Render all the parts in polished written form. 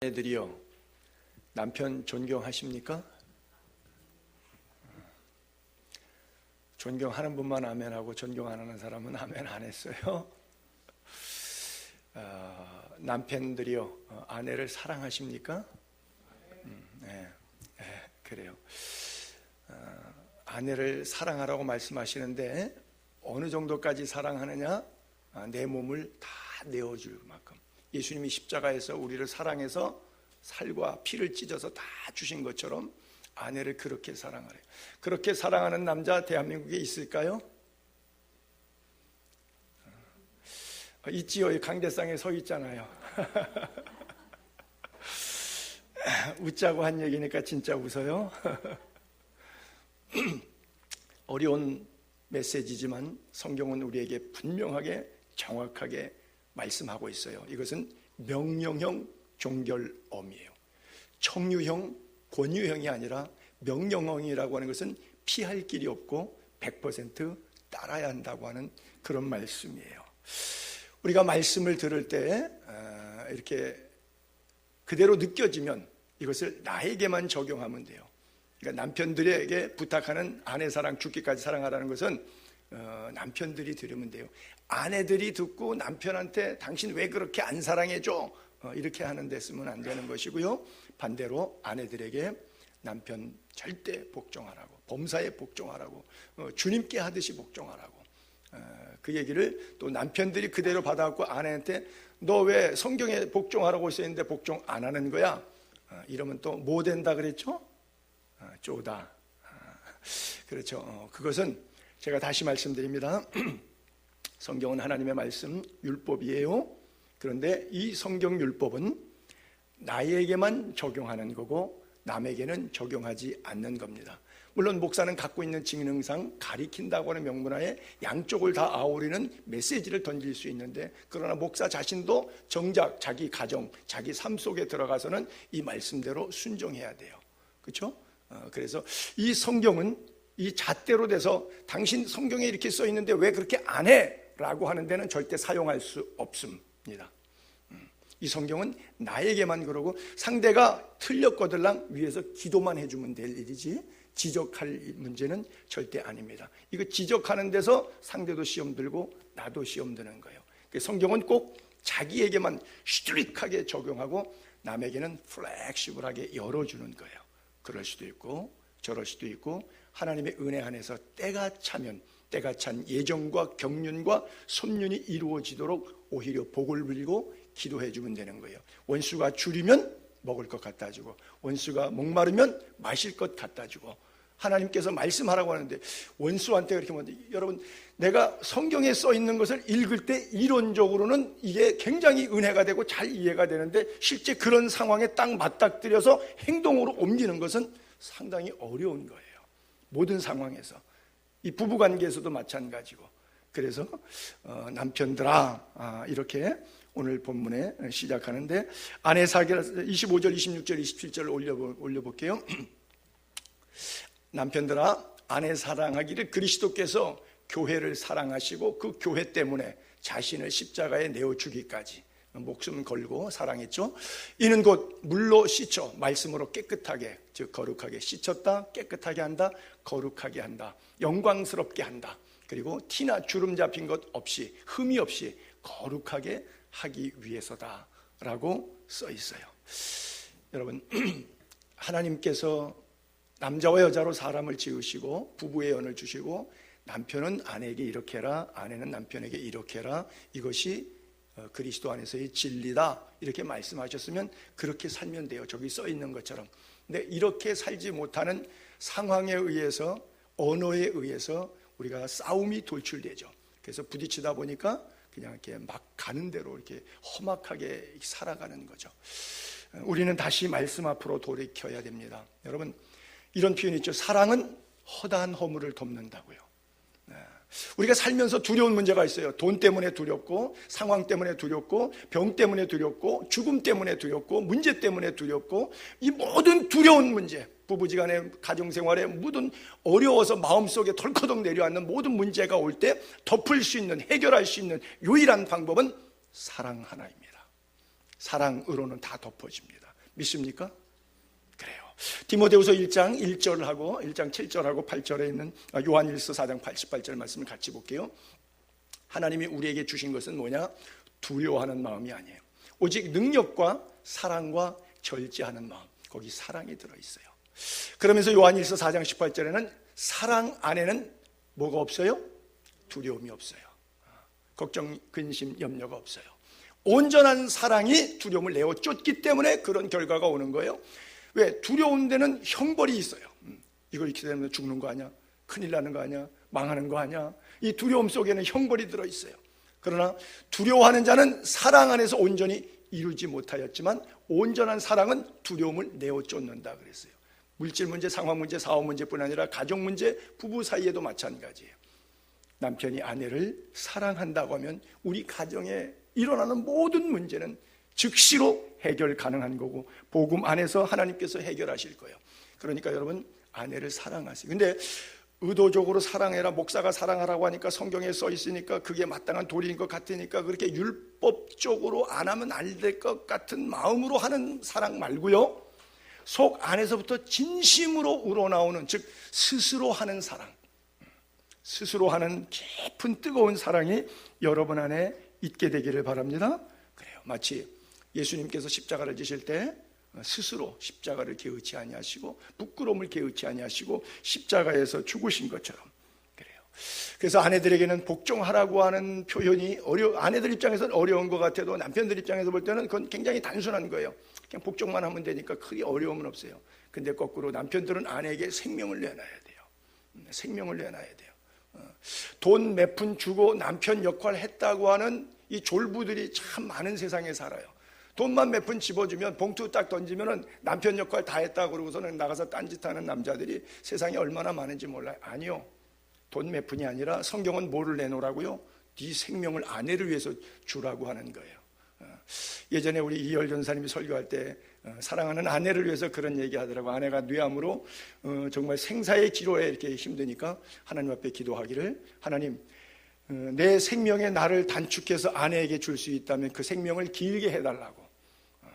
아내들이요, 남편 존경하십니까? 존경하는 분만 아멘하고 존경 안 하는 사람은 아멘 안 했어요. 남편들이요, 아내를 사랑하십니까? 네, 그래요. 아내를 사랑하라고 말씀하시는데 어느 정도까지 사랑하느냐? 내 몸을 다 내어줄 만큼. 예수님이 십자가에서 우리를 사랑해서 살과 피를 찢어서 다 주신 것처럼 아내를 그렇게 사랑하래요. 그렇게 사랑하는 남자 대한민국에 있을까요? 있지요. 강대상에 서 있잖아요. 웃자고 한 얘기니까 진짜 웃어요. 어려운 메시지지만 성경은 우리에게 분명하게 정확하게 말씀하고 있어요. 이것은 명령형 종결엄이에요. 청유형, 권유형이 아니라 명령형이라고 하는 것은 피할 길이 없고 100% 따라야 한다고 하는 그런 말씀이에요. 우리가 말씀을 들을 때 이렇게 그대로 느껴지면 이것을 나에게만 적용하면 돼요. 그러니까 남편들에게 부탁하는 아내 사랑, 죽기까지 사랑하라는 것은 남편들이 들으면 돼요. 아내들이 듣고 남편한테 당신 왜 그렇게 안 사랑해줘? 이렇게 하는 데 쓰면 안 되는 것이고요. 반대로 아내들에게 남편 절대 복종하라고, 범사에 복종하라고, 주님께 하듯이 복종하라고, 그 얘기를 또 남편들이 그대로 받아갖고 아내한테 너 왜 성경에 복종하라고 써있는데 복종 안 하는 거야? 이러면 또 뭐 된다 그랬죠? 쪼다. 그렇죠. 그것은 제가 다시 말씀드립니다. 성경은 하나님의 말씀, 율법이에요. 그런데 이 성경 율법은 나에게만 적용하는 거고 남에게는 적용하지 않는 겁니다. 물론 목사는 갖고 있는 직능상 가리킨다고 하는 명분하에 양쪽을 다 아우르는 메시지를 던질 수 있는데, 그러나 목사 자신도 정작 자기 가정, 자기 삶 속에 들어가서는 이 말씀대로 순종해야 돼요. 그렇죠? 그래서 이 성경은 이 잣대로 돼서 당신 성경에 이렇게 써 있는데 왜 그렇게 안 해? 라고 하는 데는 절대 사용할 수 없습니다. 이 성경은 나에게만 그러고 상대가 틀렸거들랑 위에서 기도만 해주면 될 일이지 지적할 문제는 절대 아닙니다. 이거 지적하는 데서 상대도 시험 들고 나도 시험 드는 거예요. 성경은 꼭 자기에게만 스트릭하게 적용하고 남에게는 플렉시블하게 열어주는 거예요. 그럴 수도 있고 저럴 수도 있고, 하나님의 은혜 안에서 때가 차면 때가 찬 예정과 경륜과 섭륜이 이루어지도록 오히려 복을 빌고 기도해 주면 되는 거예요. 원수가 줄이면 먹을 것 갖다 주고, 원수가 목마르면 마실 것 갖다 주고, 하나님께서 말씀하라고 하는데 원수한테 그렇게 말하는데, 여러분 내가 성경에 써 있는 것을 읽을 때 이론적으로는 이게 굉장히 은혜가 되고 잘 이해가 되는데 실제 그런 상황에 딱 맞닥뜨려서 행동으로 옮기는 것은 상당히 어려운 거예요. 모든 상황에서. 이 부부관계에서도 마찬가지고. 그래서 남편들아, 이렇게 오늘 본문에 시작하는데, 아내 사귀라 25절, 26절, 27절을 올려볼게요. 남편들아, 아내 사랑하기를 그리스도께서 교회를 사랑하시고 그 교회 때문에 자신을 십자가에 내어주기까지 목숨 걸고 사랑했죠. 이는 곧 물로 씻어 말씀으로 깨끗하게, 즉 거룩하게 씻었다, 깨끗하게 한다, 거룩하게 한다, 영광스럽게 한다, 그리고 티나 주름 잡힌 것 없이 흠이 없이 거룩하게 하기 위해서다 라고 써 있어요. 여러분, 하나님께서 남자와 여자로 사람을 지으시고 부부의 연을 주시고 남편은 아내에게 이렇게 해라, 아내는 남편에게 이렇게 해라, 이것이 그리스도 안에서의 진리다 이렇게 말씀하셨으면 그렇게 살면 돼요. 저기 써 있는 것처럼. 근데 이렇게 살지 못하는 상황에 의해서, 언어에 의해서 우리가 싸움이 돌출되죠. 그래서 부딪히다 보니까 그냥 이렇게 막 가는 대로 이렇게 험악하게 살아가는 거죠. 우리는 다시 말씀 앞으로 돌이켜야 됩니다. 여러분, 이런 표현이 있죠. 사랑은 허다한 허물을 덮는다고요. 우리가 살면서 두려운 문제가 있어요. 돈 때문에 두렵고, 상황 때문에 두렵고, 병 때문에 두렵고, 죽음 때문에 두렵고, 문제 때문에 두렵고, 이 모든 두려운 문제, 부부지간의 가정생활에 모든 어려워서 마음속에 덜커덕 내려앉는 모든 문제가 올 때 덮을 수 있는, 해결할 수 있는 유일한 방법은 사랑 하나입니다. 사랑으로는 다 덮어집니다. 믿습니까? 그래요. 디모데후서 1장 1절하고 1장 7절하고 8절에 있는 요한일서 4장 88절 말씀을 같이 볼게요. 하나님이 우리에게 주신 것은 뭐냐? 두려워하는 마음이 아니에요. 오직 능력과 사랑과 절제하는 마음. 거기 사랑이 들어있어요. 그러면서 요한일서 4장 18절에는 사랑 안에는 뭐가 없어요? 두려움이 없어요. 걱정, 근심, 염려가 없어요. 온전한 사랑이 두려움을 내어 쫓기 때문에 그런 결과가 오는 거예요. 왜? 두려운 데는 형벌이 있어요. 이거 이렇게 되면 죽는 거 아니야? 큰일 나는 거 아니야? 망하는 거 아니야? 이 두려움 속에는 형벌이 들어있어요. 그러나 두려워하는 자는 사랑 안에서 온전히 이루지 못하였지만 온전한 사랑은 두려움을 내어 쫓는다 그랬어요. 물질 문제, 상황 문제, 사업 문제뿐 아니라 가정 문제, 부부 사이에도 마찬가지예요. 남편이 아내를 사랑한다고 하면 우리 가정에 일어나는 모든 문제는 즉시로 해결 가능한 거고 복음 안에서 하나님께서 해결하실 거예요. 그러니까 여러분 아내를 사랑하세요. 근데 의도적으로 사랑해라, 목사가 사랑하라고 하니까 성경에 써 있으니까 그게 마땅한 도리인 것 같으니까 그렇게 율법적으로 안 하면 안 될 것 같은 마음으로 하는 사랑 말고요, 속 안에서부터 진심으로 우러나오는, 즉 스스로 하는 사랑, 스스로 하는 깊은 뜨거운 사랑이 여러분 안에 있게 되기를 바랍니다. 그래요. 마치 예수님께서 십자가를 지실 때 스스로 십자가를 개의치 아니하시고 부끄러움을 개의치 아니하시고 십자가에서 죽으신 것처럼 그래요. 그래서 아내들에게는 복종하라고 하는 표현이 아내들 입장에서는 어려운 것 같아도 남편들 입장에서 볼 때는 그건 굉장히 단순한 거예요. 그냥 복종만 하면 되니까 크게 어려움은 없어요. 근데 거꾸로 남편들은 아내에게 생명을 내놔야 돼요. 생명을 내놔야 돼요. 돈 몇 푼 주고 남편 역할 했다고 하는 이 졸부들이 참 많은 세상에 살아요. 돈만 몇 푼 집어주면 봉투 딱 던지면은 남편 역할 다 했다 그러고서는 나가서 딴짓하는 남자들이 세상에 얼마나 많은지 몰라요. 아니요, 돈 몇 푼이 아니라 성경은 뭐를 내놓으라고요? 네 생명을 아내를 위해서 주라고 하는 거예요. 예전에 우리 이열 전사님이 설교할 때 사랑하는 아내를 위해서 그런 얘기 하더라고. 아내가 뇌암으로 정말 생사의 기로에 이렇게 힘드니까 하나님 앞에 기도하기를, 하나님 내 생명의 날을 단축해서 아내에게 줄 수 있다면 그 생명을 길게 해달라고.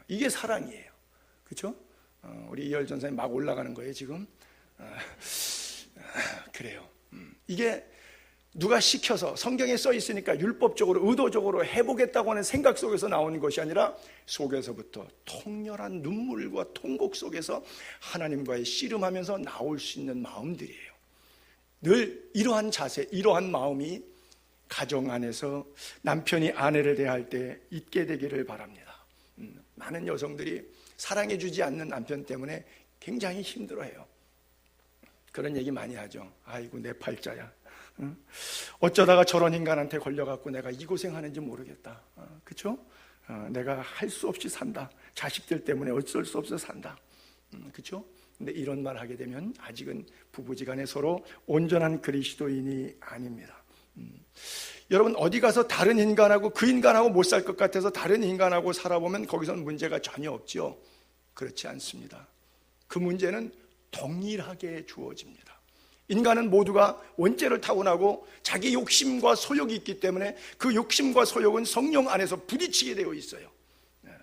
이게 사랑이에요. 그렇죠? 우리 이열 전사님 막 올라가는 거예요 지금. 그래요. 이게 누가 시켜서 성경에 써 있으니까 율법적으로 의도적으로 해보겠다고 하는 생각 속에서 나오는 것이 아니라 속에서부터 통렬한 눈물과 통곡 속에서 하나님과의 씨름하면서 나올 수 있는 마음들이에요. 늘 이러한 자세, 이러한 마음이 가정 안에서 남편이 아내를 대할 때 있게 되기를 바랍니다. 많은 여성들이 사랑해주지 않는 남편 때문에 굉장히 힘들어해요. 그런 얘기 많이 하죠. 아이고 내 팔자야. 어쩌다가 저런 인간한테 걸려갖고 내가 이 고생하는지 모르겠다. 그렇죠? 내가 할 수 없이 산다. 자식들 때문에 어쩔 수 없어 산다. 그렇죠? 근데 이런 말 하게 되면 아직은 부부지간에 서로 온전한 그리스도인이 아닙니다. 여러분 어디 가서 다른 인간하고 그 인간하고 못 살 것 같아서 다른 인간하고 살아보면 거기서는 문제가 전혀 없죠. 그렇지 않습니다. 그 문제는 동일하게 주어집니다. 인간은 모두가 원죄를 타고나고 자기 욕심과 소욕이 있기 때문에 그 욕심과 소욕은 성령 안에서 부딪히게 되어 있어요.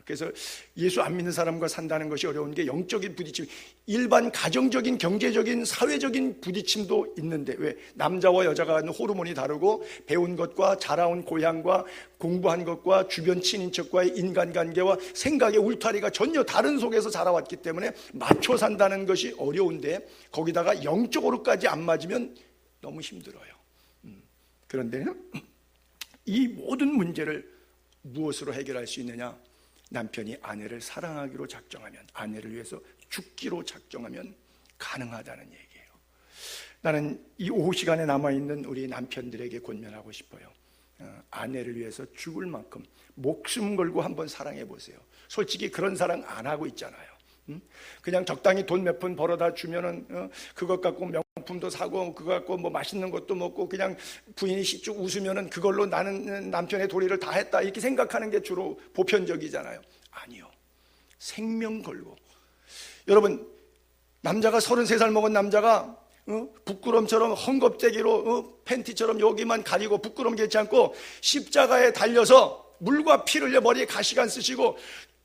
그래서 예수 안 믿는 사람과 산다는 것이 어려운 게 영적인 부딪힘, 일반 가정적인 경제적인 사회적인 부딪힘도 있는데, 왜? 남자와 여자가 하는 호르몬이 다르고 배운 것과 자라온 고향과 공부한 것과 주변 친인척과의 인간관계와 생각의 울타리가 전혀 다른 속에서 자라왔기 때문에 맞춰 산다는 것이 어려운데 거기다가 영적으로까지 안 맞으면 너무 힘들어요. 그런데 이 모든 문제를 무엇으로 해결할 수 있느냐? 남편이 아내를 사랑하기로 작정하면, 아내를 위해서 죽기로 작정하면 가능하다는 얘기예요. 나는 이 오후 시간에 남아있는 우리 남편들에게 권면하고 싶어요. 아내를 위해서 죽을 만큼 목숨 걸고 한번 사랑해 보세요. 솔직히 그런 사랑 안 하고 있잖아요. 그냥 적당히 돈 몇 푼 벌어다 주면은 그것 갖고 명품도 사고 그거 갖고 뭐 맛있는 것도 먹고 그냥 부인이 씩 웃으면은 그걸로 나는 남편의 도리를 다 했다 이렇게 생각하는 게 주로 보편적이잖아요. 아니요. 생명 걸고. 여러분 남자가 33살 먹은 남자가 부끄럼처럼 헝겊대기로 팬티처럼 여기만 가리고 부끄럼 개치 않고 십자가에 달려서 물과 피를 흘려 머리에 가시관 쓰시고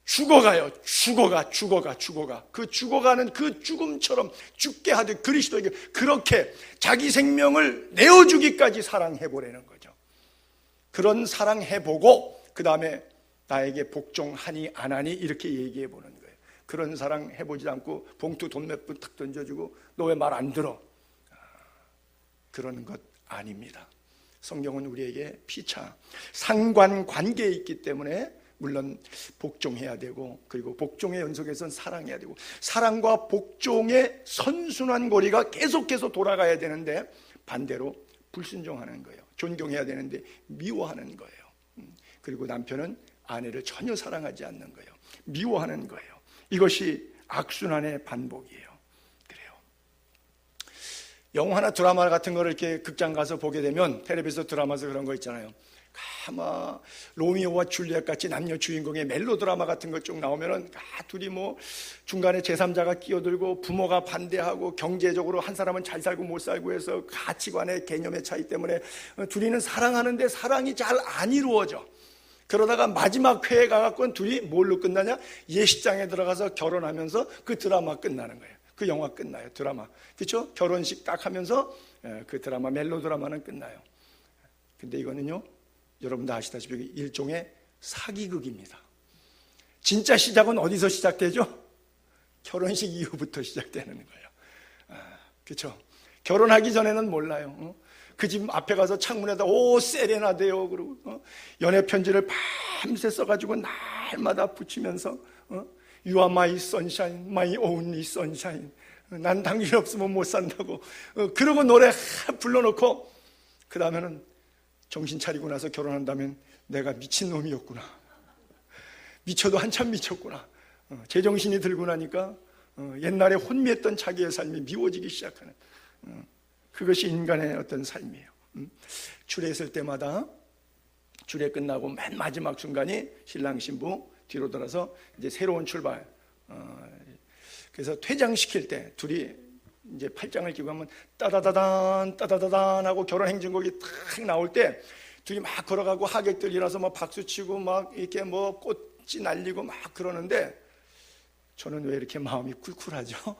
죽어가요. 죽어가. 그 죽어가는 그 죽음처럼 죽게 하듯 그리스도에게 그렇게 자기 생명을 내어주기까지 사랑해보라는 거죠. 그런 사랑해보고 그 다음에 나에게 복종하니 안 하니 이렇게 얘기해보는 거예요. 그런 사랑 해보지 않고 봉투 돈 몇 푼 탁 던져주고 너 왜 말 안 들어? 그러는 것 아닙니다. 성경은 우리에게 피차 상관관계에 있기 때문에 물론 복종해야 되고, 그리고 복종의 연속에서는 사랑해야 되고, 사랑과 복종의 선순환 고리가 계속해서 돌아가야 되는데 반대로 불순종하는 거예요. 존경해야 되는데 미워하는 거예요. 그리고 남편은 아내를 전혀 사랑하지 않는 거예요. 미워하는 거예요. 이것이 악순환의 반복이에요. 그래요. 영화나 드라마 같은 거를 이렇게 극장 가서 보게 되면, 텔레비전 드라마에서 그런 거 있잖아요. 아마 로미오와 줄리엣 같이 남녀 주인공의 멜로드라마 같은 것 쭉 나오면은 둘이 뭐 중간에 제3자가 끼어들고 부모가 반대하고 경제적으로 한 사람은 잘 살고 못 살고 해서 가치관의 개념의 차이 때문에 둘이는 사랑하는데 사랑이 잘 안 이루어져. 그러다가 마지막 회에 가갖고는 둘이 뭘로 끝나냐? 예식장에 들어가서 결혼하면서 그 드라마 끝나는 거예요. 그 영화 끝나요. 드라마. 그렇죠? 결혼식 딱 하면서 그 드라마 멜로드라마는 끝나요. 근데 이거는요, 여러분도 아시다시피 일종의 사기극입니다. 진짜 시작은 어디서 시작되죠? 결혼식 이후부터 시작되는 거예요. 그렇죠? 결혼하기 전에는 몰라요. 그 집 앞에 가서 창문에다 오 세레나데요 그러고 연애 편지를 밤새 써가지고 날마다 붙이면서 You are my sunshine, my only sunshine. 난 당신 없으면 못 산다고. 그러고 노래 불러놓고 그 다음에는 정신 차리고 나서 결혼한다면 내가 미친놈이었구나. 미쳐도 한참 미쳤구나. 제정신이 들고 나니까 옛날에 혼미했던 자기의 삶이 미워지기 시작하는, 그것이 인간의 어떤 삶이에요. 주례했을 때마다 주례 끝나고 맨 마지막 순간이 신랑 신부 뒤로 돌아서 이제 새로운 출발. 그래서 퇴장시킬 때 둘이 이제 팔짱을 끼고 하면 따다다단 하고 결혼 행진곡이 탁 나올 때 둘이 막 걸어가고 하객들 일어나서 막 박수치고 막 이렇게 뭐 꽃이 날리고 막 그러는데 저는 왜 이렇게 마음이 쿨쿨하죠?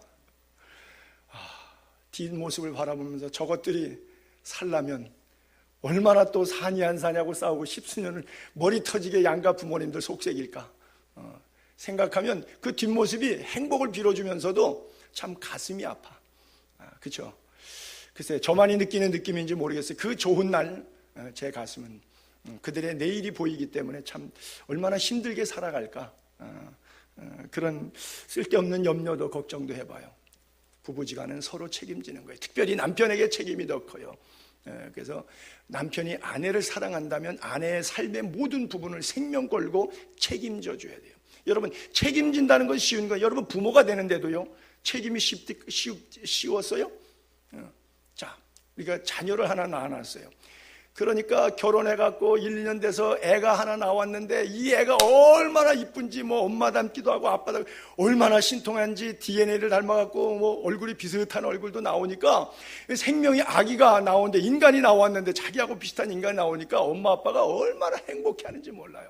뒷모습을 바라보면서 저것들이 살라면 얼마나 또 사니 안 사냐고 싸우고 십수년을 머리 터지게 양가 부모님들 속색일까 생각하면 그 뒷모습이 행복을 빌어주면서도 참 가슴이 아파. 그렇죠? 글쎄 저만이 느끼는 느낌인지 모르겠어요. 그 좋은 날 제 가슴은 그들의 내일이 보이기 때문에 참 얼마나 힘들게 살아갈까, 그런 쓸데없는 염려도 걱정도 해봐요. 부부지간은 서로 책임지는 거예요. 특별히 남편에게 책임이 더 커요. 그래서 남편이 아내를 사랑한다면 아내의 삶의 모든 부분을 생명 걸고 책임져 줘야 돼요. 여러분 책임진다는 건 쉬운 거예요. 여러분 부모가 되는데도요 책임이 쉬웠어요? 자, 우리가 자녀를 하나 낳아놨어요. 그러니까 결혼해갖고 1년 돼서 애가 하나 나왔는데 이 애가 얼마나 이쁜지 뭐 엄마 닮기도 하고 아빠 닮고 얼마나 신통한지 DNA를 닮아갖고 뭐 얼굴이 비슷한 얼굴도 나오니까 생명이 아기가 나오는데 인간이 나왔는데 자기하고 비슷한 인간이 나오니까 엄마 아빠가 얼마나 행복해하는지 몰라요.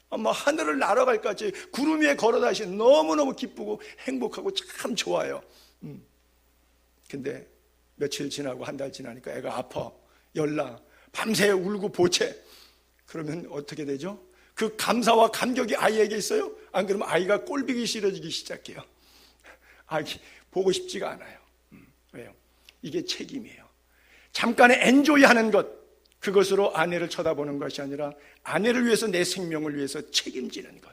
아마 하늘을 날아갈 것 같이 구름 위에 걸어다니시 너무너무 기쁘고 행복하고 참 좋아요. 근데 며칠 지나고 한 달 지나니까 애가 아파, 열나, 밤새 울고 보채. 그러면 어떻게 되죠? 그 감사와 감격이 아이에게 있어요? 안 그러면 아이가 꼴보기 싫어지기 시작해요. 아기 보고 싶지가 않아요. 왜요? 이게 책임이에요. 잠깐의 엔조이하는 것, 그것으로 아내를 쳐다보는 것이 아니라 아내를 위해서 내 생명을 위해서 책임지는 것,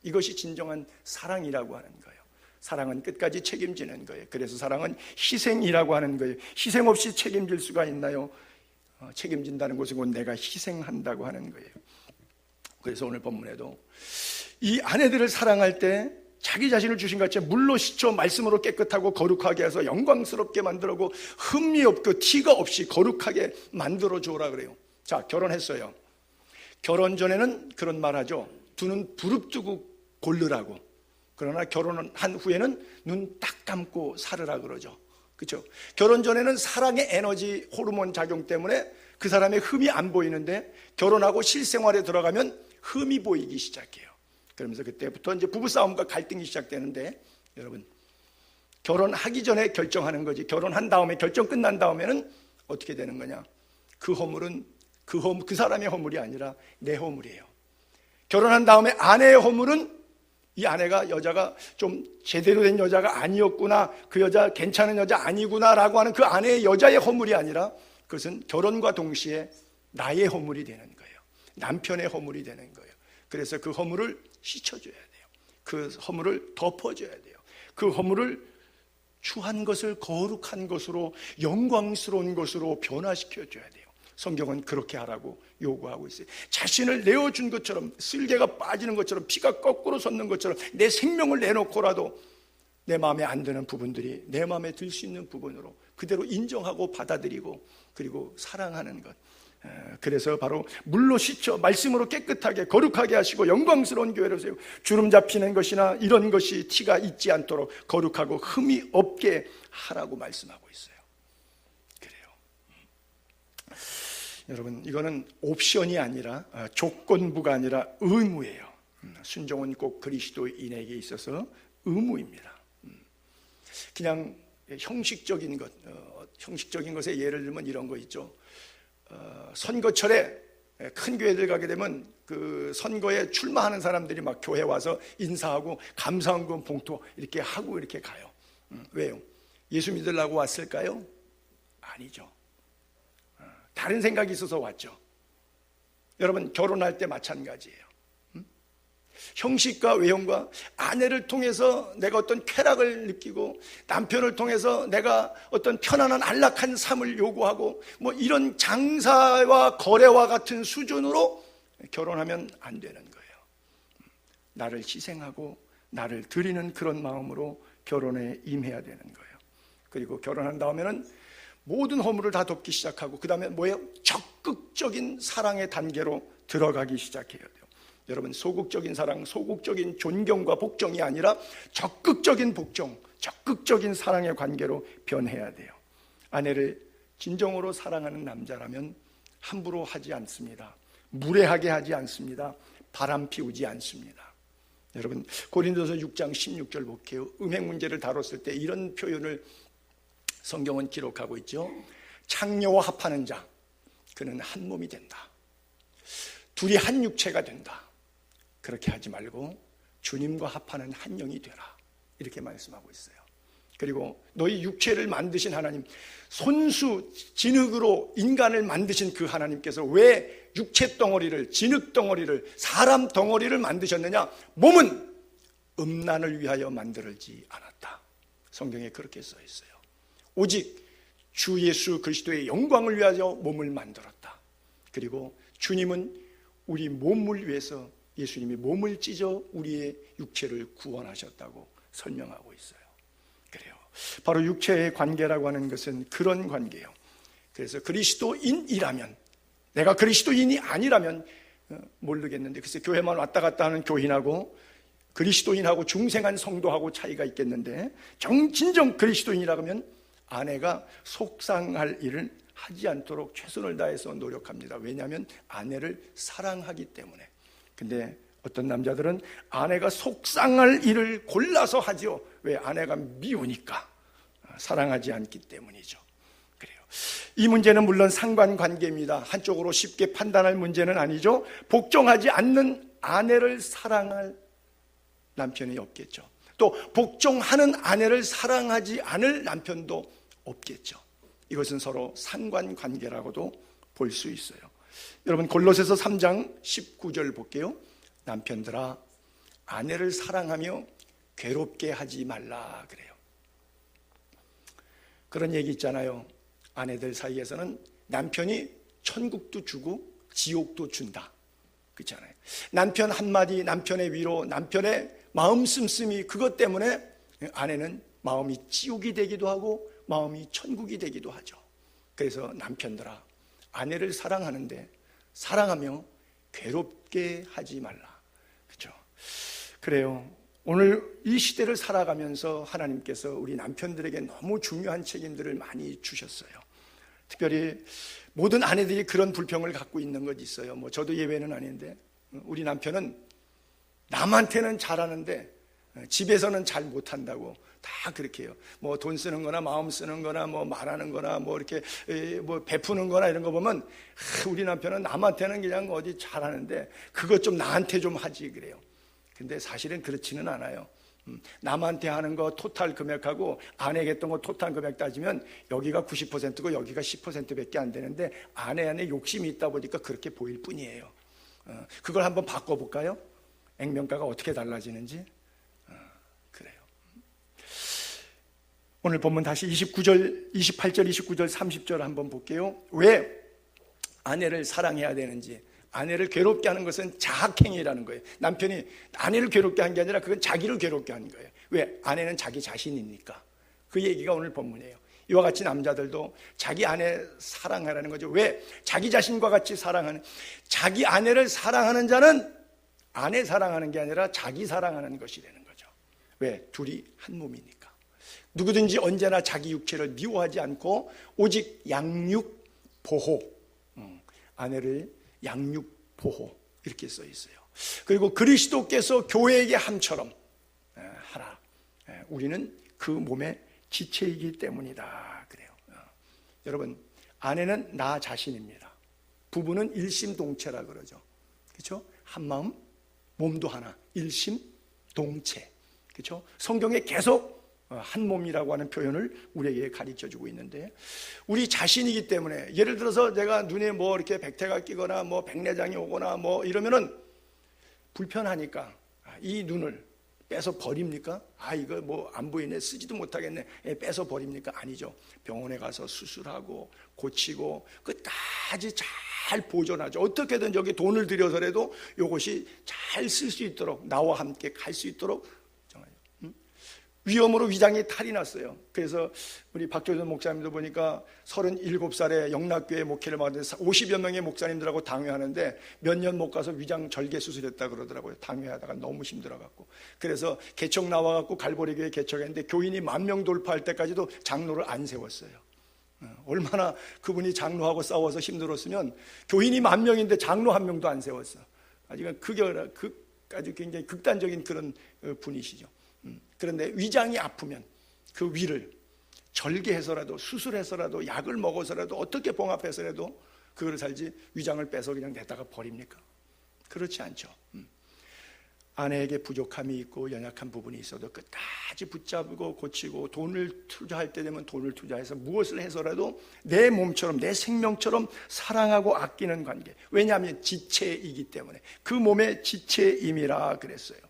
이것이 진정한 사랑이라고 하는 거예요. 사랑은 끝까지 책임지는 거예요. 그래서 사랑은 희생이라고 하는 거예요. 희생 없이 책임질 수가 있나요? 책임진다는 것은 곧 내가 희생한다고 하는 거예요. 그래서 오늘 본문에도 이 아내들을 사랑할 때 자기 자신을 주신 같이 물로 씻어 말씀으로 깨끗하고 거룩하게 해서 영광스럽게 만들고 흠이 없고 티가 없이 거룩하게 만들어 주라 그래요. 자, 결혼했어요. 결혼 전에는 그런 말 하죠. 두 눈 부릅뜨고 고르라고. 그러나 결혼한 후에는 눈 딱 감고 살으라 그러죠. 그렇죠? 결혼 전에는 사랑의 에너지 호르몬 작용 때문에 그 사람의 흠이 안 보이는데 결혼하고 실생활에 들어가면 흠이 보이기 시작해요. 그러면서 그때부터 이제 부부싸움과 갈등이 시작되는데, 여러분, 결혼하기 전에 결정하는 거지 결혼한 다음에 결정 끝난 다음에는 어떻게 되는 거냐? 그 허물은 그 사람의 허물이 아니라 내 허물이에요. 결혼한 다음에 아내의 허물은 이 아내가 여자가 좀 제대로 된 여자가 아니었구나, 그 여자 괜찮은 여자 아니구나 라고 하는 그 아내의 여자의 허물이 아니라 그것은 결혼과 동시에 나의 허물이 되는 거예요. 남편의 허물이 되는 거예요. 그래서 그 허물을 씻어줘야 돼요. 그 허물을 덮어줘야 돼요. 그 허물을 추한 것을 거룩한 것으로, 영광스러운 것으로 변화시켜줘야 돼요. 성경은 그렇게 하라고 요구하고 있어요. 자신을 내어준 것처럼, 쓸개가 빠지는 것처럼, 피가 거꾸로 솟는 것처럼 내 생명을 내놓고라도 내 마음에 안 드는 부분들이 내 마음에 들 수 있는 부분으로 그대로 인정하고 받아들이고, 그리고 사랑하는 것. 그래서 바로 물로 씻어 말씀으로 깨끗하게 거룩하게 하시고 영광스러운 교회를 세우고, 주름 잡히는 것이나 이런 것이 티가 있지 않도록 거룩하고 흠이 없게 하라고 말씀하고 있어요. 그래요. 여러분, 이거는 옵션이 아니라, 조건부가 아니라 의무예요. 순종은 꼭 그리스도인에게 있어서 의무입니다. 그냥 형식적인 것, 형식적인 것에 예를 들면 이런 거 있죠. 선거철에 큰 교회들 가게 되면 그 선거에 출마하는 사람들이 막 교회 와서 인사하고 감사헌금 봉투 이렇게 하고 이렇게 가요. 왜요? 예수 믿으려고 왔을까요? 아니죠. 다른 생각이 있어서 왔죠. 여러분, 결혼할 때 마찬가지예요. 형식과 외형과 아내를 통해서 내가 어떤 쾌락을 느끼고, 남편을 통해서 내가 어떤 편안한 안락한 삶을 요구하고, 뭐 이런 장사와 거래와 같은 수준으로 결혼하면 안 되는 거예요. 나를 희생하고 나를 드리는 그런 마음으로 결혼에 임해야 되는 거예요. 그리고 결혼한 다음에는 모든 허물을 다 덮기 시작하고, 그 다음에 뭐예요? 적극적인 사랑의 단계로 들어가기 시작해야 돼요. 여러분, 소극적인 사랑, 소극적인 존경과 복종이 아니라 적극적인 복종, 적극적인 사랑의 관계로 변해야 돼요. 아내를 진정으로 사랑하는 남자라면 함부로 하지 않습니다. 무례하게 하지 않습니다. 바람 피우지 않습니다. 여러분, 고린도서 6장 16절 볼게요. 음행 문제를 다뤘을 때 이런 표현을 성경은 기록하고 있죠. 창녀와 합하는 자, 그는 한 몸이 된다. 둘이 한 육체가 된다. 그렇게 하지 말고 주님과 합하는 한 영이 되라, 이렇게 말씀하고 있어요. 그리고 너희 육체를 만드신 하나님, 손수 진흙으로 인간을 만드신 그 하나님께서 왜 육체 덩어리를, 진흙 덩어리를, 사람 덩어리를 만드셨느냐? 몸은 음란을 위하여 만들지 않았다. 성경에 그렇게 써 있어요. 오직 주 예수 그리스도의 영광을 위하여 몸을 만들었다. 그리고 주님은 우리 몸을 위해서 예수님이 몸을 찢어 우리의 육체를 구원하셨다고 설명하고 있어요. 그래요. 바로 육체의 관계라고 하는 것은 그런 관계예요. 그래서 그리스도인이라면, 내가 그리스도인이 아니라면 모르겠는데, 글쎄 교회만 왔다 갔다 하는 교인하고 그리스도인하고 중생한 성도하고 차이가 있겠는데, 진정 그리스도인이라고 하면 아내가 속상할 일을 하지 않도록 최선을 다해서 노력합니다. 왜냐하면 아내를 사랑하기 때문에. 근데 어떤 남자들은 아내가 속상할 일을 골라서 하죠. 왜? 아내가 미우니까, 사랑하지 않기 때문이죠. 그래요. 이 문제는 물론 상관관계입니다. 한쪽으로 쉽게 판단할 문제는 아니죠. 복종하지 않는 아내를 사랑할 남편이 없겠죠. 또 복종하는 아내를 사랑하지 않을 남편도 없겠죠. 이것은 서로 상관관계라고도 볼 수 있어요. 여러분, 골로새서 3장 19절 볼게요. 남편들아, 아내를 사랑하며 괴롭게 하지 말라 그래요. 그런 얘기 있잖아요. 아내들 사이에서는 남편이 천국도 주고 지옥도 준다, 그렇잖아요. 남편 한마디, 남편의 위로, 남편의 마음 씀씀이, 그것 때문에 아내는 마음이 지옥이 되기도 하고 마음이 천국이 되기도 하죠. 그래서 남편들아, 아내를 사랑하는데 사랑하며 괴롭게 하지 말라. 그렇죠? 그래요. 오늘 이 시대를 살아가면서 하나님께서 우리 남편들에게 너무 중요한 책임들을 많이 주셨어요. 특별히 모든 아내들이 그런 불평을 갖고 있는 것 있어요. 뭐 저도 예외는 아닌데, 우리 남편은 남한테는 잘하는데 집에서는 잘 못한다고 다 그렇게 해요. 뭐 돈 쓰는 거나 마음 쓰는 거나 뭐 말하는 거나 뭐 이렇게 뭐 베푸는 거나 이런 거 보면 우리 남편은 남한테는 그냥 어디 잘하는데 그것 좀 나한테 좀 하지 그래요. 근데 사실은 그렇지는 않아요. 남한테 하는 거 토탈 금액하고 아내에게 했던 거 토탈 금액 따지면 여기가 90%고 여기가 10%밖에 안 되는데 아내 안에 욕심이 있다 보니까 그렇게 보일 뿐이에요. 그걸 한번 바꿔볼까요? 액면가가 어떻게 달라지는지. 그래요. 오늘 본문 다시 28절, 29절, 30절 한번 볼게요. 왜 아내를 사랑해야 되는지. 아내를 괴롭게 하는 것은 자학행위라는 거예요. 남편이 아내를 괴롭게 한 게 아니라 그건 자기를 괴롭게 하는 거예요. 왜? 아내는 자기 자신이니까. 그 얘기가 오늘 본문이에요. 이와 같이 남자들도 자기 아내 사랑하라는 거죠. 왜? 자기 자신과 같이 사랑하는, 자기 아내를 사랑하는 자는 아내 사랑하는 게 아니라 자기 사랑하는 것이 되는 거죠. 왜? 둘이 한 몸이니까. 누구든지 언제나 자기 육체를 미워하지 않고 오직 양육 보호, 아내를 양육 보호 이렇게 써 있어요. 그리고 그리스도께서 교회에게 함처럼 하라. 우리는 그 몸의 지체이기 때문이다. 그래요. 여러분, 아내는 나 자신입니다. 부부는 일심동체라 그러죠. 그렇죠? 한 마음, 몸도 하나. 일심동체. 그렇죠? 성경에 계속 한 몸이라고 하는 표현을 우리에게 가르쳐주고 있는데, 우리 자신이기 때문에 예를 들어서 내가 눈에 뭐 이렇게 백태가 끼거나 뭐 백내장이 오거나 뭐 이러면은 불편하니까 이 눈을 빼서 버립니까? 이거 뭐 안 보이네, 쓰지도 못하겠네, 빼서 버립니까? 아니죠. 병원에 가서 수술하고 고치고 끝까지 잘 보존하죠. 어떻게든 여기 돈을 들여서라도 이것이 잘 쓸 수 있도록, 나와 함께 갈 수 있도록. 위험으로 위장이 탈이 났어요. 그래서 우리 박조선 목사님도 보니까 37살에 영락교회 목회를 받는데 50여 명의 목사님들하고 당회하는데 몇 년 못 가서 위장 절개 수술했다 그러더라고요. 당회하다가 너무 힘들어갖고. 그래서 개척 나와갖고 갈보리교회 개척했는데 교인이 10,000명 돌파할 때까지도 장로를 안 세웠어요. 얼마나 그분이 장로하고 싸워서 힘들었으면 교인이 10,000명인데 장로 1명도 안 세웠어. 아주 굉장히 극단적인 그런 분이시죠. 그런데 위장이 아프면 그 위를 절개해서라도 수술해서라도 약을 먹어서라도 어떻게 봉합해서라도 그걸 살지 위장을 빼서 그냥 내다가 버립니까? 그렇지 않죠. 아내에게 부족함이 있고 연약한 부분이 있어도 끝까지 붙잡고 고치고 돈을 투자할 때 되면 돈을 투자해서 무엇을 해서라도 내 몸처럼 내 생명처럼 사랑하고 아끼는 관계. 왜냐하면 지체이기 때문에. 그 몸의 지체임이라 그랬어요.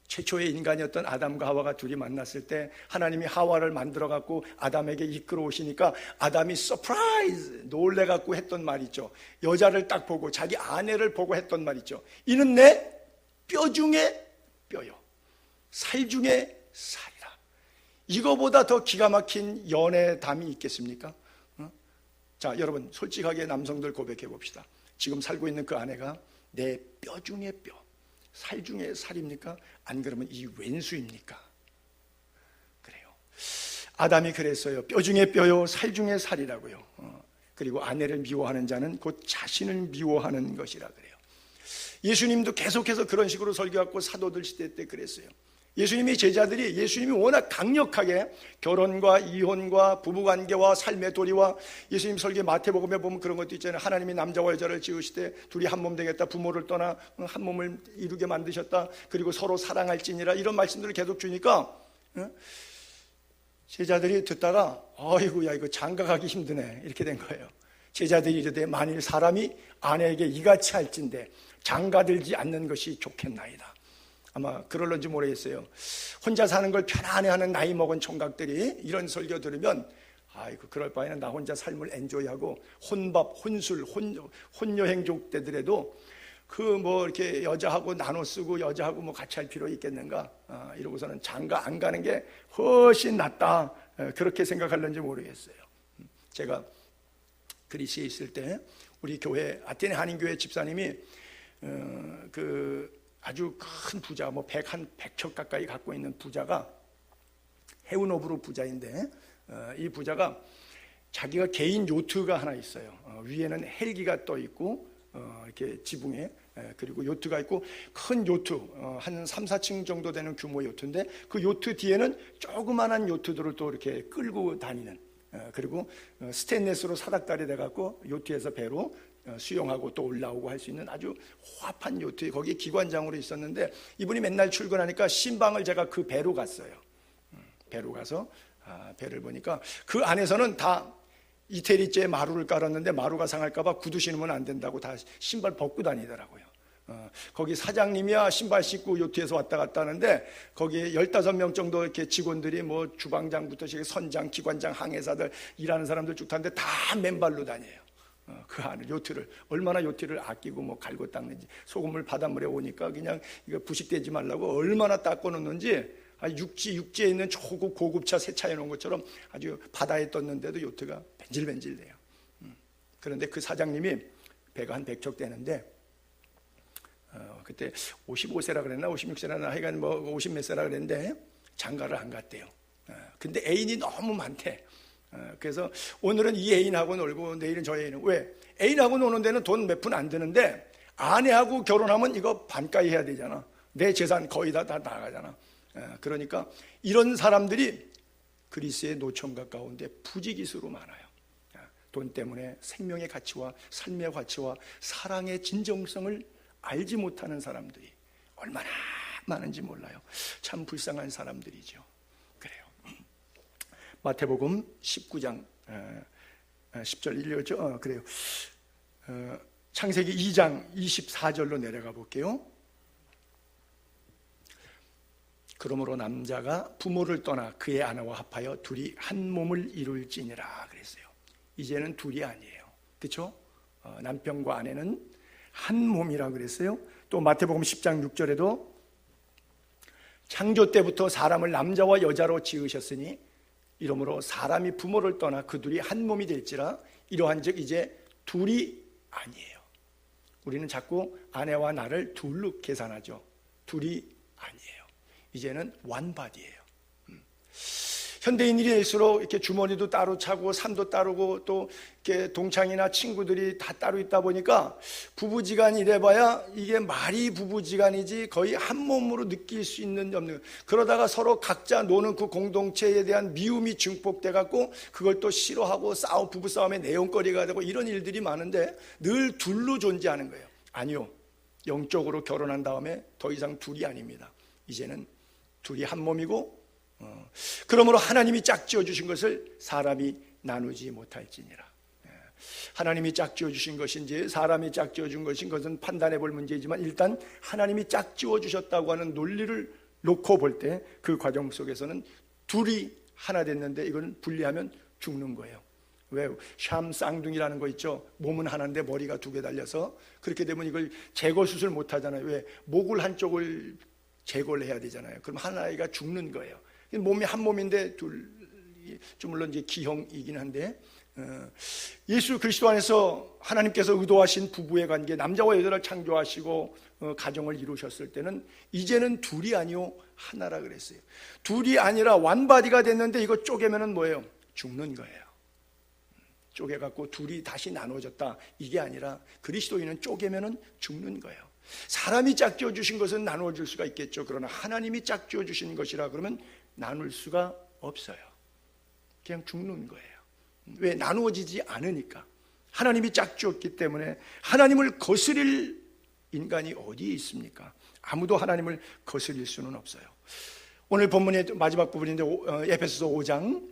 최초의 인간이었던 아담과 하와가 둘이 만났을 때 하나님이 하와를 만들어 갖고 아담에게 이끌어 오시니까 아담이 서프라이즈 놀래 갖고 했던 말 있죠. 여자를 딱 보고 자기 아내를 보고 했던 말 있죠. 이는 내 뼈 중에 뼈요, 살 중에 살이라. 이거보다 더 기가 막힌 연애담이 있겠습니까? 자, 여러분 솔직하게 남성들 고백해 봅시다. 지금 살고 있는 그 아내가 내 뼈 중에 뼈, 살 중에 살입니까? 안 그러면 이 왼수입니까? 그래요. 아담이 그랬어요. 뼈 중에 뼈요, 살 중에 살이라고요. 그리고 아내를 미워하는 자는 곧 자신을 미워하는 것이라 그래요. 예수님도 계속해서 그런 식으로 설교하고 사도들 시대 때 그랬어요. 예수님의 제자들이, 예수님이 워낙 강력하게 결혼과 이혼과 부부관계와 삶의 도리와, 예수님 설교 마태복음에 보면 그런 것도 있잖아요. 하나님이 남자와 여자를 지으시되 둘이 한 몸 되겠다, 부모를 떠나 한 몸을 이루게 만드셨다, 그리고 서로 사랑할지니라, 이런 말씀들을 계속 주니까 제자들이 듣다가 아이고 야 이거 장가가기 힘드네 이렇게 된 거예요. 제자들이 이르되 만일 사람이 아내에게 이같이 할진대 장가들지 않는 것이 좋겠나이다. 아마 그럴런지 모르겠어요. 혼자 사는 걸 편안해하는 나이 먹은 총각들이 이런 설교 들으면 아이고 그럴 바에는 나 혼자 삶을 엔조이하고 혼밥, 혼술, 혼여행 족대더라도 그 뭐 이렇게 여자하고 나눠 쓰고 여자하고 뭐 같이 할 필요 있겠는가, 이러고서는 장가 안 가는 게 훨씬 낫다, 그렇게 생각할는지 모르겠어요. 제가 그리스에 있을 때 우리 교회 아테네 한인교회 집사님이 그 아주 큰 부자, 뭐 100척 가까이 갖고 있는 부자가 헤우노브르 부자인데, 이 부자가 자기가 개인 요트가 하나 있어요. 위에는 헬기가 떠 있고 이렇게 지붕에. 그리고 요트가 있고 큰 요트, 한 3, 4층 정도 되는 규모의 요트인데 그 요트 뒤에는 조그만한 요트들을 또 이렇게 끌고 다니는, 그리고 스테인레스로 사닥다리 돼갖고 요트에서 배로 수영하고 또 올라오고 할 수 있는 아주 호합한 요트, 거기 기관장으로 있었는데 이분이 맨날 출근하니까 신방을 제가 그 배로 갔어요. 배로 가서 배를 보니까 그 안에서는 다 이태리째 마루를 깔았는데 마루가 상할까봐 구두 신으면 안 된다고 다 신발 벗고 다니더라고요. 거기 사장님이야 신발 신고 요트에서 왔다 갔다 하는데 거기에 15명 정도 이렇게 직원들이 뭐 주방장부터 선장, 기관장, 항해사들 일하는 사람들 쭉 타는데 다 맨발로 다녀요. 그 안을 요트를 얼마나 요트를 아끼고 뭐 갈고 닦는지, 소금물 바닷물에 오니까 그냥 이거 부식되지 말라고 얼마나 닦고 놓는지, 육지에 있는 고급차 세차해 놓은 것처럼 아주 바다에 떴는데도 요트가 벤질벤질돼요. 그런데 그 사장님이 배가 한 100척 되는데 그때 55세라 그랬나 56세나 하여간 뭐 50몇 세라 그랬는데 장가를 안 갔대요. 근데 애인이 너무 많대. 그래서 오늘은 이 애인하고 놀고 내일은 저 애인은, 왜? 애인하고 노는 데는 돈 몇 푼 안 드는데 아내하고 결혼하면 이거 반가이 해야 되잖아. 내 재산 거의 다 나가잖아. 그러니까 이런 사람들이 그리스의 노총각 가운데 부지기수로 많아요. 돈 때문에 생명의 가치와 삶의 가치와 사랑의 진정성을 알지 못하는 사람들이 얼마나 많은지 몰라요. 참 불쌍한 사람들이죠. 그래요. 마태복음 19장 10절 읽었죠? 그래요. 창세기 2장 24절로 내려가 볼게요. 그러므로 남자가 부모를 떠나 그의 아내와 합하여 둘이 한 몸을 이룰지니라 그랬어요. 이제는 둘이 아니에요. 그렇죠? 남편과 아내는 한 몸이라 그랬어요. 또 마태복음 10장 6절에도 창조 때부터 사람을 남자와 여자로 지으셨으니 이러므로 사람이 부모를 떠나 그 둘이 한 몸이 될지라 이러한즉 이제 둘이 아니에요. 우리는 자꾸 아내와 나를 둘로 계산하죠. 둘이 아니에요. 이제는 원바디예요. 현대인이 될수록 이렇게 주머니도 따로 차고 삶도 따르고 또 이렇게 동창이나 친구들이 다 따로 있다 보니까 부부지간이 이래봐야 이게 말이 부부지간이지 거의 한 몸으로 느낄 수 있는 없는, 그러다가 서로 각자 노는 그 공동체에 대한 미움이 증폭돼 갖고 그걸 또 싫어하고 부부싸움의 내용거리가 되고 이런 일들이 많은데 늘 둘로 존재하는 거예요. 아니요, 영적으로 결혼한 다음에 더 이상 둘이 아닙니다. 이제는 둘이 한 몸이고, 그러므로 하나님이 짝지어 주신 것을 사람이 나누지 못할지니라. 하나님이 짝지어 주신 것인지 사람이 짝지어 준 것인 것은 판단해 볼 문제이지만 일단 하나님이 짝지어 주셨다고 하는 논리를 놓고 볼 때 그 과정 속에서는 둘이 하나 됐는데 이건 분리하면 죽는 거예요. 왜? 샴 쌍둥이라는 거 있죠. 몸은 하나인데 머리가 두 개 달려서 그렇게 되면 이걸 제거 수술 못 하잖아요. 왜? 목을 한쪽을 제거를 해야 되잖아요. 그럼 하나가 죽는 거예요. 몸이 한 몸인데 둘, 물론 이제 기형이긴 한데, 예수 그리스도 안에서 하나님께서 의도하신 부부의 관계, 남자와 여자를 창조하시고 가정을 이루셨을 때는 이제는 둘이 아니요 하나라 그랬어요. 둘이 아니라 완바디가 됐는데 이거 쪼개면은 뭐예요? 죽는 거예요. 쪼개갖고 둘이 다시 나눠졌다, 이게 아니라 그리스도인은 쪼개면은 죽는 거예요. 사람이 짝지어 주신 것은 나누어질 수가 있겠죠. 그러나 하나님이 짝지어 주신 것이라 그러면 나눌 수가 없어요. 그냥 죽는 거예요. 왜? 나누어지지 않으니까. 하나님이 짝지었기 때문에 하나님을 거스릴 인간이 어디에 있습니까? 아무도 하나님을 거스릴 수는 없어요. 오늘 본문의 마지막 부분인데 에베소서 5장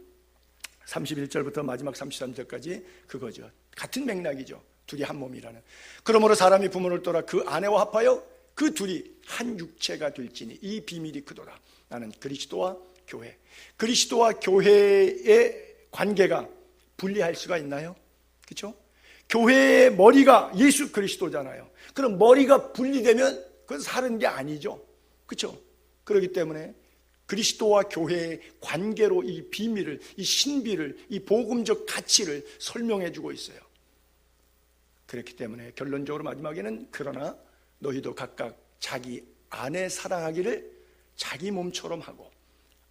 31절부터 마지막 33절까지 그거죠. 같은 맥락이죠. 둘이 한 몸이라는. 그러므로 사람이 부모를 떠나 그 아내와 합하여 그 둘이 한 육체가 될지니 이 비밀이 크도다. 나는 그리스도와 교회. 그리스도와 교회의 관계가 분리할 수가 있나요? 그렇죠? 교회의 머리가 예수 그리스도잖아요. 그럼 머리가 분리되면 그건 사는 게 아니죠. 그렇죠? 그렇기 때문에 그리스도와 교회의 관계로 이 비밀을, 이 신비를, 이 복음적 가치를 설명해 주고 있어요. 그렇기 때문에 결론적으로 마지막에는 그러나 너희도 각각 자기 아내 사랑하기를 자기 몸처럼 하고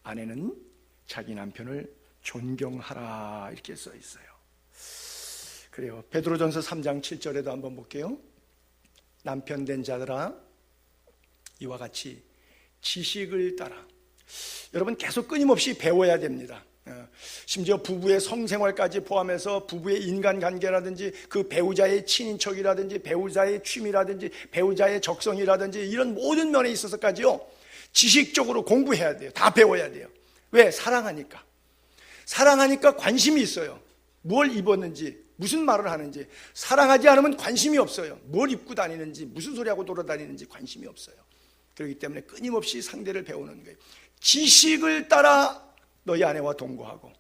아내는 자기 남편을 존경하라 이렇게 써 있어요. 그래요. 베드로전서 3장 7절에도 한번 볼게요. 남편 된 자들아, 이와 같이 지식을 따라. 여러분 계속 끊임없이 배워야 됩니다. 심지어 부부의 성생활까지 포함해서 부부의 인간관계라든지 그 배우자의 친인척이라든지 배우자의 취미라든지 배우자의 적성이라든지 이런 모든 면에 있어서까지요, 지식적으로 공부해야 돼요. 다 배워야 돼요. 왜? 사랑하니까. 사랑하니까 관심이 있어요. 뭘 입었는지, 무슨 말을 하는지. 사랑하지 않으면 관심이 없어요. 뭘 입고 다니는지, 무슨 소리하고 돌아다니는지 관심이 없어요. 그렇기 때문에 끊임없이 상대를 배우는 거예요. 지식을 따라 너희 아내와 동거하고.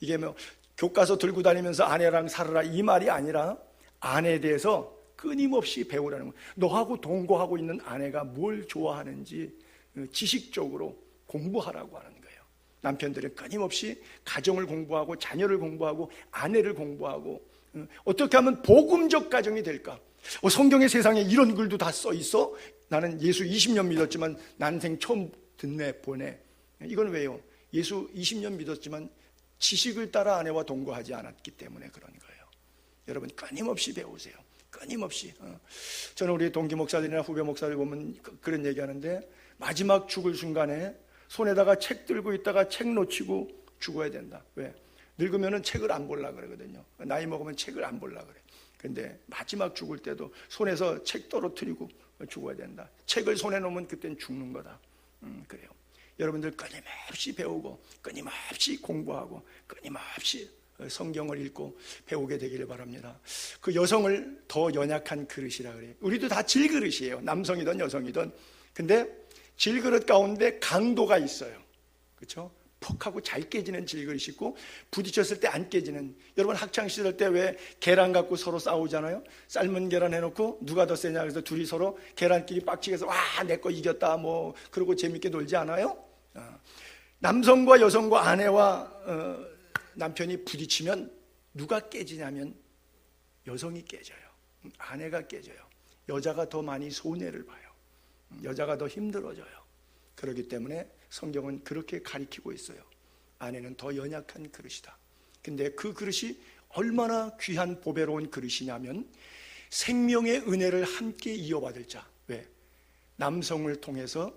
이게 뭐 교과서 들고 다니면서 아내랑 살아라 이 말이 아니라 아내에 대해서 끊임없이 배우라는 거예요. 너하고 동거하고 있는 아내가 뭘 좋아하는지 지식적으로 공부하라고 하는 거예요. 남편들은 끊임없이 가정을 공부하고 자녀를 공부하고 아내를 공부하고 어떻게 하면 복음적 가정이 될까? 성경의 세상에 이런 글도 다 써 있어? 나는 예수 20년 믿었지만 난생 처음 듣네 보네. 이건 왜요? 예수 20년 믿었지만 지식을 따라 아내와 동거하지 않았기 때문에 그런 거예요. 여러분 끊임없이 배우세요. 끊임없이. 저는 우리 동기 목사들이나 후배 목사들 보면 그런 얘기하는데, 마지막 죽을 순간에 손에다가 책 들고 있다가 책 놓치고 죽어야 된다. 왜? 늙으면 책을 안 보려고 그러거든요. 나이 먹으면 책을 안 보려고 그래. 근데 마지막 죽을 때도 손에서 책 떨어뜨리고 죽어야 된다. 책을 손에 놓으면 그땐 죽는 거다. 그래요. 여러분들 끊임없이 배우고 끊임없이 공부하고 끊임없이 성경을 읽고 배우게 되기를 바랍니다. 그 여성을 더 연약한 그릇이라 그래요. 우리도 다 질그릇이에요. 남성이든 여성이든. 근데 질그릇 가운데 강도가 있어요. 그렇죠? 퍽하고 잘 깨지는 질그릇이 있고 부딪혔을 때 안 깨지는. 여러분 학창시절 때 왜 계란 갖고 서로 싸우잖아요. 삶은 계란 해놓고 누가 더 세냐 그래서 둘이 서로 계란끼리 빡치게 해서 와 내 거 이겼다 뭐 그러고 재밌게 놀지 않아요? 남성과 여성과 아내와 남편이 부딪히면 누가 깨지냐면 여성이 깨져요. 아내가 깨져요. 여자가 더 많이 손해를 봐요. 여자가 더 힘들어져요. 그렇기 때문에 성경은 그렇게 가리키고 있어요. 아내는 더 연약한 그릇이다. 근데 그 그릇이 얼마나 귀한 보배로운 그릇이냐면 생명의 은혜를 함께 이어받을 자. 왜? 남성을 통해서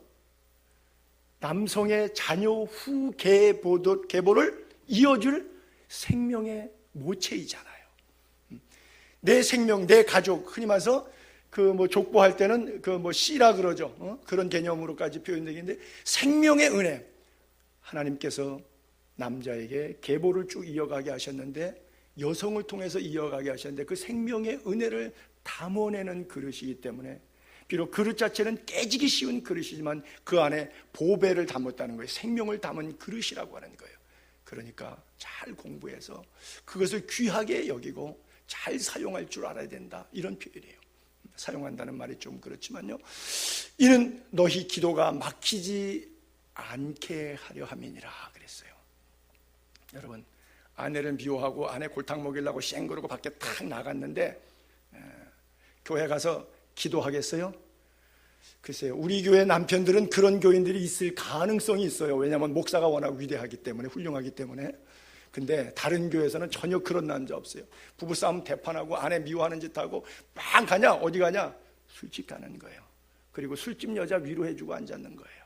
남성의 자녀 후 계보를 이어줄 생명의 모체이잖아요. 내 생명, 내 가족, 흔히 말해서 족보할 때는 씨라 그러죠. 그런 개념으로까지 표현되는데 생명의 은혜. 하나님께서 남자에게 계보를 쭉 이어가게 하셨는데 여성을 통해서 이어가게 하셨는데 그 생명의 은혜를 담아내는 그릇이기 때문에 비록 그릇 자체는 깨지기 쉬운 그릇이지만 그 안에 보배를 담았다는 거예요. 생명을 담은 그릇이라고 하는 거예요. 그러니까 잘 공부해서 그것을 귀하게 여기고 잘 사용할 줄 알아야 된다. 이런 표현이에요. 사용한다는 말이 좀 그렇지만요. 이는 너희 기도가 막히지 않게 하려 함이니라 그랬어요. 여러분 아내를 미워하고 아내 골탕 먹이려고 쌩그러고 밖에 탁 나갔는데 교회 가서 기도하겠어요? 글쎄요. 우리 교회 남편들은 그런 교인들이 있을 가능성이 있어요. 왜냐하면 목사가 워낙 위대하기 때문에 훌륭하기 때문에. 근데 다른 교회에서는 전혀 그런 남자 없어요. 부부싸움 대판하고 아내 미워하는 짓 하고 빵 가냐? 어디 가냐? 술집 가는 거예요. 그리고 술집 여자 위로해주고 앉았는 거예요.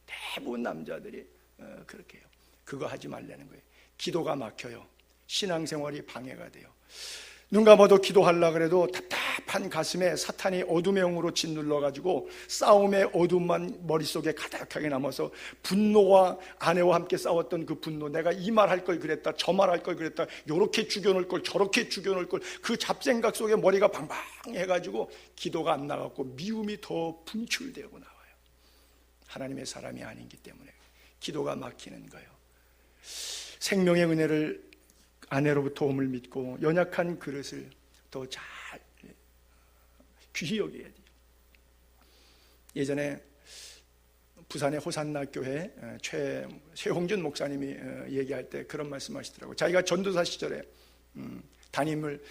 대부분 남자들이 그렇게 해요. 그거 하지 말라는 거예요. 기도가 막혀요. 신앙생활이 방해가 돼요. 눈 감아도 기도하려고 그래도 답답한 가슴에 사탄이 어둠의 영으로 짓눌러가지고 싸움의 어둠만 머릿속에 가득하게 남아서 분노와 아내와 함께 싸웠던 그 분노, 내가 이 말 할 걸 그랬다, 저 말 할 걸 그랬다, 요렇게 죽여놓을 걸, 저렇게 죽여놓을 걸, 그 잡생각 속에 머리가 방방해가지고 기도가 안 나갔고 미움이 더 분출되고 나와요. 하나님의 사람이 아니기 때문에 기도가 막히는 거예요. 생명의 은혜를 아내로부터 옴을 믿고 연약한 그릇을 더 잘 귀히 여겨야 돼요. 예전에 부산의 호산나 교회 최홍준 목사님이 얘기할 때 그런 말씀하시더라고요. 자기가 전도사 시절에 담임을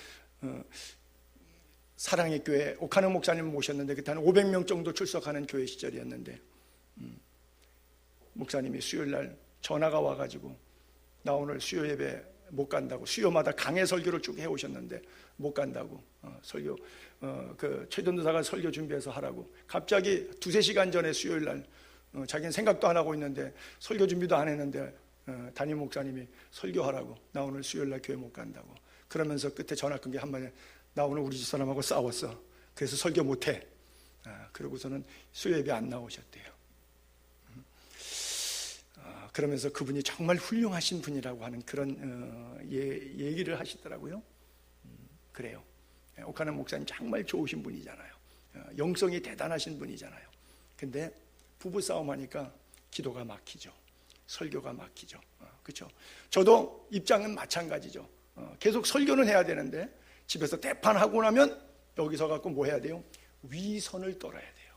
사랑의 교회 옥하는 목사님을 모셨는데 그때 한 500명 정도 출석하는 교회 시절이었는데 목사님이 수요일 날 전화가 와가지고 나 오늘 수요 예배 못 간다고, 수요마다 강해 설교를 쭉 해오셨는데 못 간다고, 설교 그 최전도사가 설교 준비해서 하라고 갑자기 2-3시간 전에 수요일 날 자기는 생각도 안 하고 있는데 설교 준비도 안 했는데 담임 목사님이 설교하라고, 나 오늘 수요일 날 교회 못 간다고. 그러면서 끝에 전화 끊기 한마디, 나 오늘 우리 집사람하고 싸웠어, 그래서 설교 못해. 그러고서는 수요 예배 안 나오셨대요. 그러면서 그분이 정말 훌륭하신 분이라고 하는 그런 얘기를 하시더라고요. 그래요. 오카는 목사님 정말 좋으신 분이잖아요. 영성이 대단하신 분이잖아요. 근데 부부싸움 하니까 기도가 막히죠. 설교가 막히죠. 그렇죠? 저도 입장은 마찬가지죠. 계속 설교는 해야 되는데 집에서 대판하고 나면 여기서 갖고 뭐 해야 돼요? 위선을 떨어야 돼요.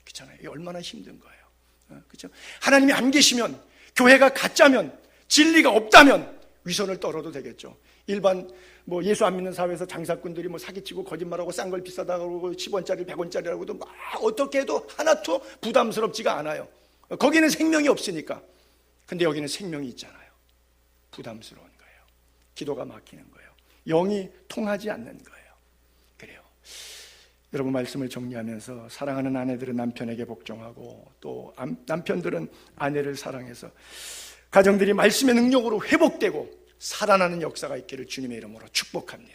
그렇잖아요. 이게 얼마나 힘든 거예요. 그렇죠? 하나님이 안 계시면, 교회가 가짜면, 진리가 없다면 위선을 떨어도 되겠죠. 일반 뭐 예수 안 믿는 사회에서 장사꾼들이 뭐 사기치고 거짓말하고 싼 걸 비싸다고 그러고 10원짜리 100원짜리라고도 막 어떻게 해도 하나도 부담스럽지가 않아요. 거기는 생명이 없으니까. 근데 여기는 생명이 있잖아요. 부담스러운 거예요. 기도가 막히는 거예요. 영이 통하지 않는 거예요. 그래요. 여러분, 말씀을 정리하면서 사랑하는 아내들은 남편에게 복종하고 또 남편들은 아내를 사랑해서 가정들이 말씀의 능력으로 회복되고 살아나는 역사가 있기를 주님의 이름으로 축복합니다.